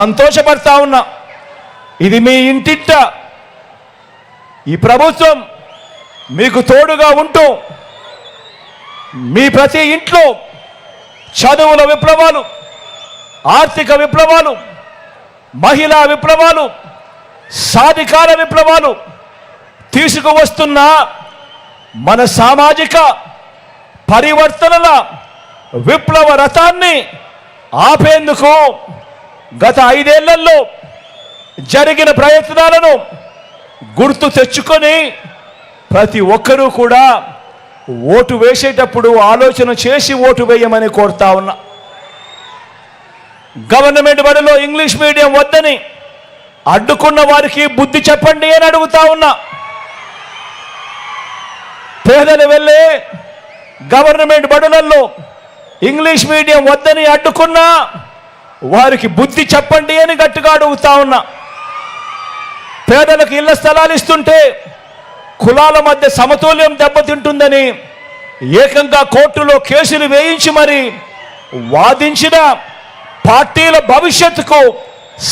సంతోషపడతా ఉన్నా. ఇది మీ ఇంటింట ఈ ప్రభుత్వం మీకు తోడుగా ఉంటూ మీ ప్రతి ఇంట్లో చదువుల విప్లవాలు, ఆర్థిక విప్లవాలు, మహిళా విప్లవాలు, సాధికార విప్లవాలు తీసుకువస్తున్న మన సామాజిక పరివర్తనల విప్లవ రథాన్ని ఆపేందుకు గత 5 ఏళ్లలో జరిగిన ప్రయత్నాలను గుర్తు తెచ్చుకొని ప్రతి ఒక్కరూ కూడా ఓటు వేసేటప్పుడు ఆలోచన చేసి ఓటు వేయమని కోరుతా ఉన్నా. గవర్నమెంట్ బడిలో ఇంగ్లీష్ మీడియం వద్దని అడ్డుకున్న వారికి బుద్ధి చెప్పండి అని అడుగుతా ఉన్నా. పేదలు వెళ్ళే గవర్నమెంట్ బడులలో ఇంగ్లీష్ మీడియం వద్దని అడ్డుకున్నా వారికి బుద్ధి చెప్పండి అని గట్టిగా అడుగుతా ఉన్నా. పేదలకు ఇళ్ల స్థలాలు ఇస్తుంటే కులాల మధ్య సమతుల్యం దెబ్బతింటుందని ఏకంగా కోర్టులో కేసులు వేయించి మరి వాదించిన పార్టీల భవిష్యత్తుకు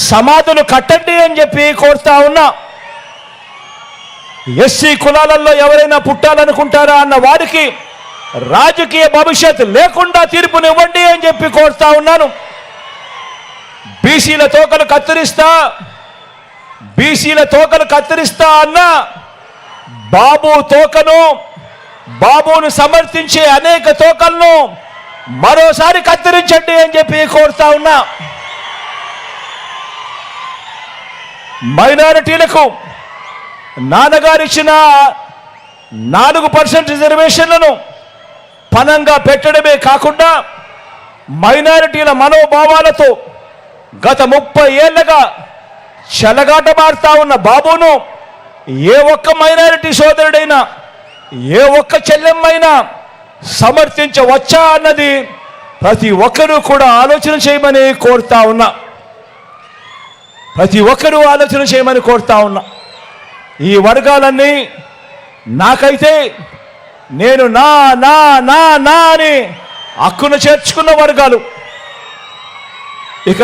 సమాధులు కట్టండి అని చెప్పి కోరుతా ఉన్నా. ఎస్సీ కులాలలో ఎవరైనా పుట్టాలనుకుంటారా అన్న వారికి రాజకీయ భవిష్యత్తు లేకుండా తీర్పునివ్వండి అని చెప్పి కోరుతా ఉన్నాను. బీసీల తోకలు కత్తిరిస్తా అన్న బాబును సమర్థించే అనేక తోకలను మరోసారి కత్తిరించండి అని చెప్పి కోరుతా ఉన్నా. మైనారిటీలకు నాన్నగారిచ్చిన 4% రిజర్వేషన్లను పనంగా పెట్టడమే కాకుండా మైనారిటీల మనోభావాలతో గత 30 ఏళ్లుగా చెలగాటమాడుతా ఉన్న బాబును ఏ ఒక్క మైనారిటీ సోదరుడైనా ఏ ఒక్క చెల్లెమ్మైనా సమర్థించవచ్చా అన్నది ప్రతి ఒక్కరూ కూడా ఆలోచన చేయమని కోరుతా ఉన్నా. ఈ వర్గాలన్నీ నాకైతే నేను నా నా నా నా అని హక్కును చేర్చుకున్న వర్గాలు. ఇక